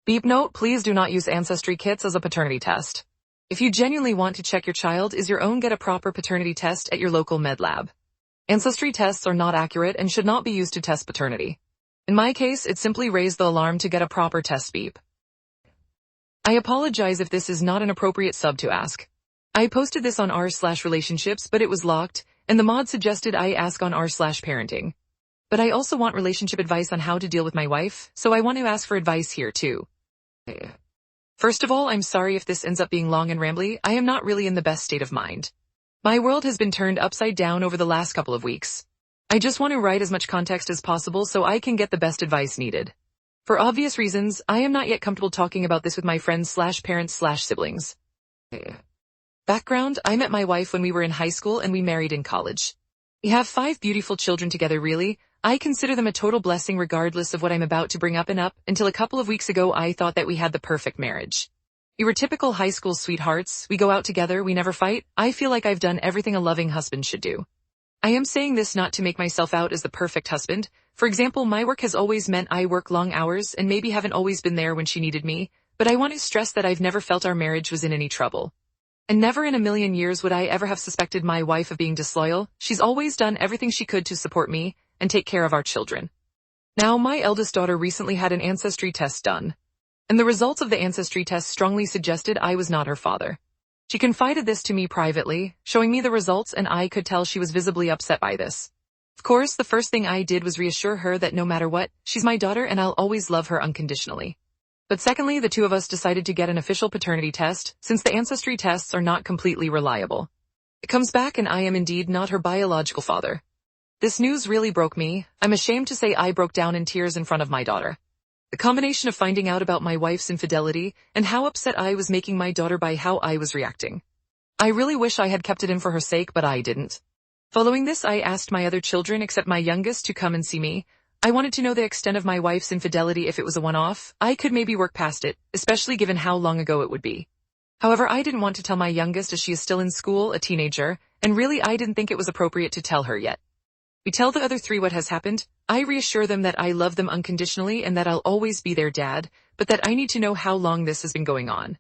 Beep note, please do not use ancestry kits as a paternity test. If you genuinely want to check your child is your own, get a proper paternity test at your local med lab. Ancestry tests are not accurate and should not be used to test paternity. In my case, it simply raised the alarm to get a proper test. Beep. I apologize if this is not an appropriate sub to ask. I posted this on r/relationships, but it was locked, and the mod suggested I ask on r/parenting. But I also want relationship advice on how to deal with my wife, so I want to ask for advice here too. First of all, I'm sorry if this ends up being long and rambly. I am not really in the best state of mind. My world has been turned upside down over the last couple of weeks. I just want to write as much context as possible so I can get the best advice needed. For obvious reasons, I am not yet comfortable talking about this with my friends/parents/siblings. Background, I met my wife when we were in high school and we married in college. We have 5 beautiful children together. Really, I consider them a total blessing regardless of what I'm about to bring up, until a couple of weeks ago I thought that we had the perfect marriage. We were typical high school sweethearts, we go out together, we never fight. I feel like I've done everything a loving husband should do. I am saying this not to make myself out as the perfect husband. For example, my work has always meant I work long hours and maybe haven't always been there when she needed me, but I want to stress that I've never felt our marriage was in any trouble. And never in a million years would I ever have suspected my wife of being disloyal. She's always done everything she could to support me and take care of our children. Now, my eldest daughter recently had an ancestry test done, and the results of the ancestry test strongly suggested I was not her father. She confided this to me privately, showing me the results, and I could tell she was visibly upset by this. Of course, the first thing I did was reassure her that no matter what, she's my daughter and I'll always love her unconditionally. But secondly, the two of us decided to get an official paternity test, since the ancestry tests are not completely reliable. It comes back and I am indeed not her biological father. This news really broke me. I'm ashamed to say I broke down in tears in front of my daughter. The combination of finding out about my wife's infidelity and how upset I was making my daughter by how I was reacting. I really wish I had kept it in for her sake, but I didn't. Following this, I asked my other children except my youngest to come and see me. I wanted to know the extent of my wife's infidelity. If it was a one-off, I could maybe work past it, especially given how long ago it would be. However, I didn't want to tell my youngest as she is still in school, a teenager, and really I didn't think it was appropriate to tell her yet. We tell the other 3 what has happened. I reassure them that I love them unconditionally and that I'll always be their dad, but that I need to know how long this has been going on.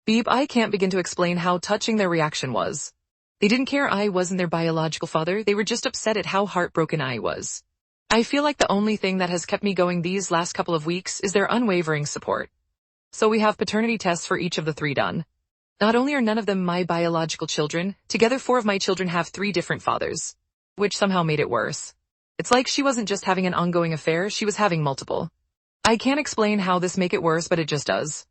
Beep, I can't begin to explain how touching their reaction was. They didn't care I wasn't their biological father, they were just upset at how heartbroken I was. I feel like the only thing that has kept me going these last couple of weeks is their unwavering support. So we have paternity tests for each of the 3 done. Not only are none of them my biological children, together 4 of my children have 3 different fathers, which somehow made it worse. It's like she wasn't just having an ongoing affair, she was having multiple. I can't explain how this make it worse, but it just does.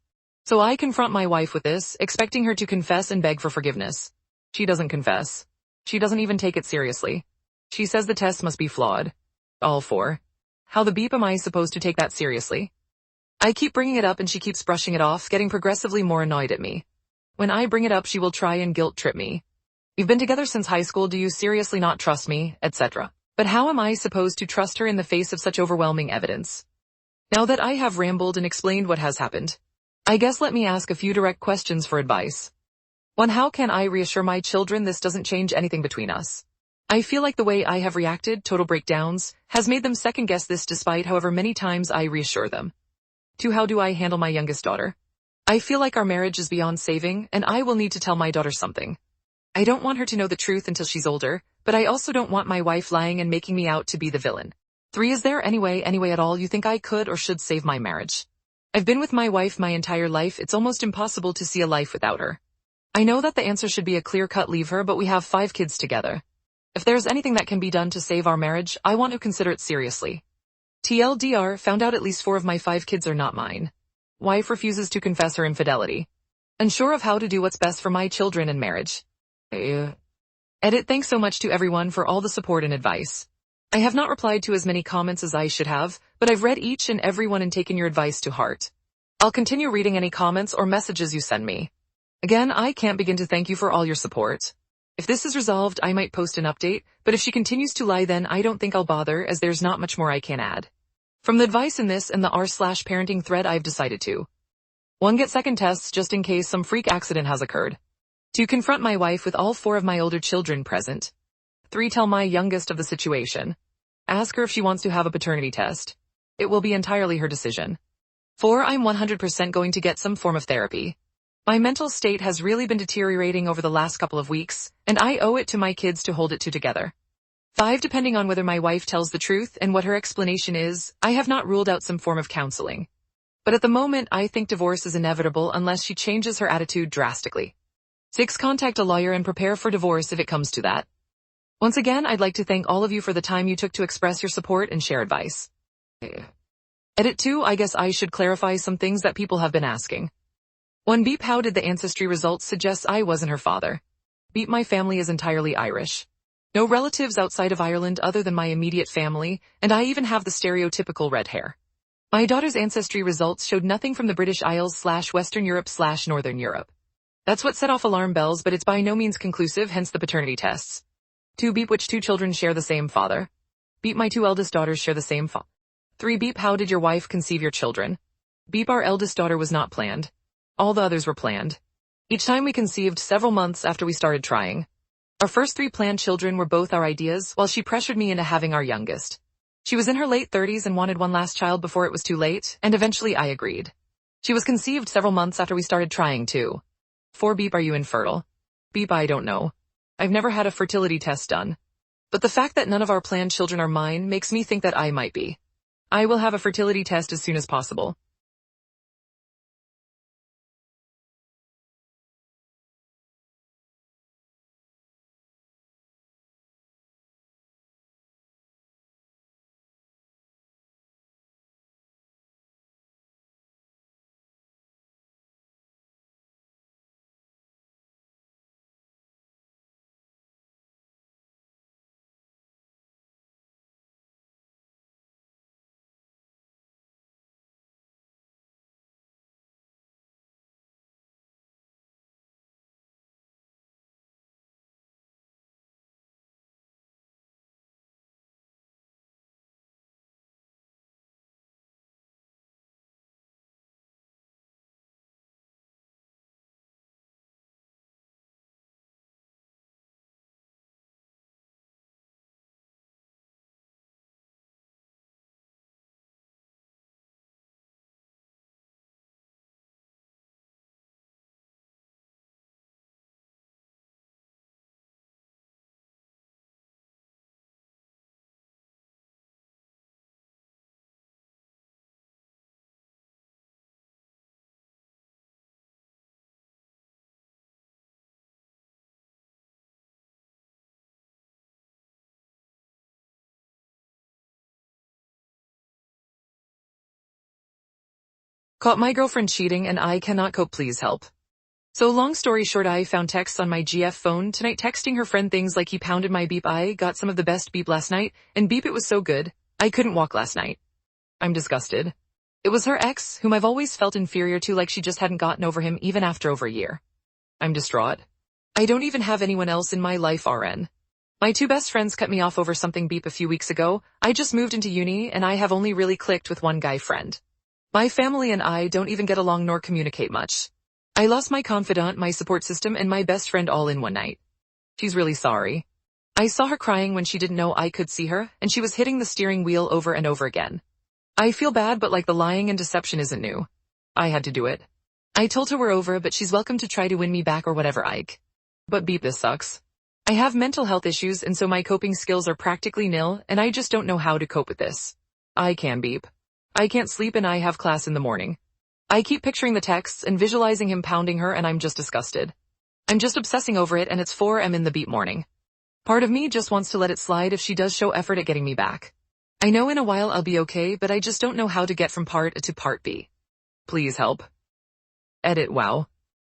So I confront my wife with this, expecting her to confess and beg for forgiveness. She doesn't confess. She doesn't even take it seriously. She says the test must be flawed. All 4. How the beep am I supposed to take that seriously? I keep bringing it up and she keeps brushing it off, getting progressively more annoyed at me. When I bring it up, she will try and guilt trip me. You've been together since high school, do you seriously not trust me, etc. But how am I supposed to trust her in the face of such overwhelming evidence? Now that I have rambled and explained what has happened, I guess let me ask a few direct questions for advice. 1. How can I reassure my children this doesn't change anything between us? I feel like the way I have reacted, total breakdowns, has made them second guess this despite however many times I reassure them. 2. How do I handle my youngest daughter? I feel like our marriage is beyond saving, and I will need to tell my daughter something. I don't want her to know the truth until she's older, but I also don't want my wife lying and making me out to be the villain. 3. Is there any way at all you think I could or should save my marriage? I've been with my wife my entire life, it's almost impossible to see a life without her. I know that the answer should be a clear-cut leave her, but we have 5 kids together. If there's anything that can be done to save our marriage, I want to consider it seriously. TLDR, found out at least 4 of my 5 kids are not mine. Wife refuses to confess her infidelity. Unsure of how to do what's best for my children and marriage. Edit. Thanks so much to everyone for all the support and advice. I have not replied to as many comments as I should have, but I've read each and every one and taken your advice to heart. I'll continue reading any comments or messages you send me. Again, I can't begin to thank you for all your support. If this is resolved, I might post an update, but if she continues to lie, then I don't think I'll bother, as there's not much more I can add. From the advice in this and the r/parenting thread, I've decided to 1. Get second tests just in case some freak accident has occurred. 2. Confront my wife with all 4 of my older children present. 3. Tell my youngest of the situation. Ask her if she wants to have a paternity test. It will be entirely her decision. 4. I'm 100% going to get some form of therapy. My mental state has really been deteriorating over the last couple of weeks, and I owe it to my kids to hold it together. 5. Depending on whether my wife tells the truth and what her explanation is, I have not ruled out some form of counseling. But at the moment, I think divorce is inevitable unless she changes her attitude drastically. 6. Contact a lawyer and prepare for divorce if it comes to that. Once again, I'd like to thank all of you for the time you took to express your support and share advice. Edit 2. I guess I should clarify some things that people have been asking. 1. Beep, how did the ancestry results suggest I wasn't her father? Beep, my family is entirely Irish. No relatives outside of Ireland other than my immediate family, and I even have the stereotypical red hair. My daughter's ancestry results showed nothing from the British Isles / Western Europe / Northern Europe. That's what set off alarm bells, but it's by no means conclusive, hence the paternity tests. 2. Beep, which 2 children share the same father? Beep, my 2 eldest daughters share the same father. 3. Beep, how did your wife conceive your children? Beep, our eldest daughter was not planned. All the others were planned. Each time we conceived several months after we started trying. Our first 3 planned children were both our ideas, while she pressured me into having our youngest. She was in her late 30s and wanted one last child before it was too late, and eventually I agreed. She was conceived several months after we started trying too. 4. Beep, are you infertile? Beep, I don't know. I've never had a fertility test done. But the fact that none of our planned children are mine makes me think that I might be. I will have a fertility test as soon as possible. Caught my girlfriend cheating and I cannot cope, please help. So long story short, I found texts on my GF phone tonight texting her friend things like he pounded my beep, I got some of the best beep last night, and beep, it was so good, I couldn't walk last night. I'm disgusted. It was her ex, whom I've always felt inferior to, like she just hadn't gotten over him even after over a year. I'm distraught. I don't even have anyone else in my life, RN. My 2 best friends cut me off over something beep a few weeks ago. I just moved into uni and I have only really clicked with one guy friend. My family and I don't even get along nor communicate much. I lost my confidant, my support system, and my best friend all in one night. She's really sorry. I saw her crying when she didn't know I could see her, and she was hitting the steering wheel over and over again. I feel bad, but like the lying and deception isn't new. I had to do it. I told her we're over, but she's welcome to try to win me back or whatever, Ike. But beep, this sucks. I have mental health issues, and so my coping skills are practically nil, and I just don't know how to cope with this. I can beep. I can't sleep and I have class in the morning. I keep picturing the texts and visualizing him pounding her and I'm just disgusted. I'm just obsessing over it and it's 4 AM in the beep morning. Part of me just wants to let it slide if she does show effort at getting me back. I know in a while I'll be okay, but I just don't know how to get from part A to part B. Please help. Edit, wow.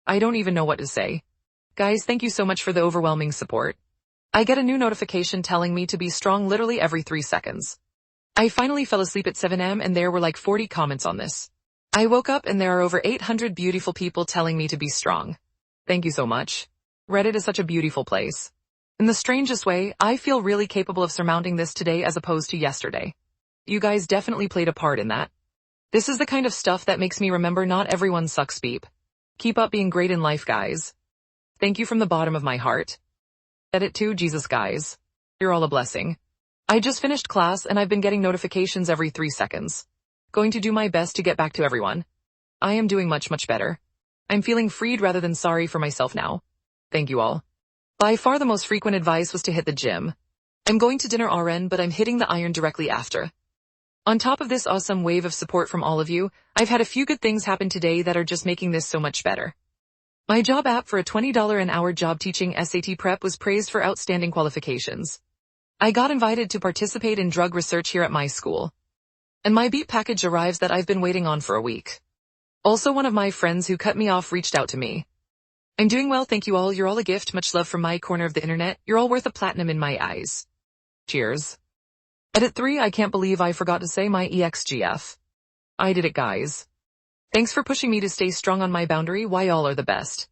I don't even know what to say. Guys, thank you so much for the overwhelming support. I get a new notification telling me to be strong literally every 3 seconds. I finally fell asleep at 7 AM and there were like 40 comments on this. I woke up and there are over 800 beautiful people telling me to be strong. Thank you so much. Reddit is such a beautiful place. In the strangest way, I feel really capable of surmounting this today as opposed to yesterday. You guys definitely played a part in that. This is the kind of stuff that makes me remember not everyone sucks, beep. Keep up being great in life, guys. Thank you from the bottom of my heart. Edit 2, Jesus guys. You're all a blessing. I just finished class and I've been getting notifications every 3 seconds. Going to do my best to get back to everyone. I am doing much better. I'm feeling freed rather than sorry for myself now. Thank you all. By far the most frequent advice was to hit the gym. I'm going to dinner RN, but I'm hitting the iron directly after. On top of this awesome wave of support from all of you, I've had a few good things happen today that are just making this so much better. My job app for a $20 an hour job teaching SAT prep was praised for outstanding qualifications. I got invited to participate in drug research here at my school. And my beat package arrives that I've been waiting on for a week. Also, one of my friends who cut me off reached out to me. I'm doing well, thank you all. You're all a gift. Much love from my corner of the internet. You're all worth a platinum in my eyes. Cheers. Edit 3. I can't believe I forgot to say my EXGF. I did it, guys. Thanks for pushing me to stay strong on my boundary. Why y'all are the best.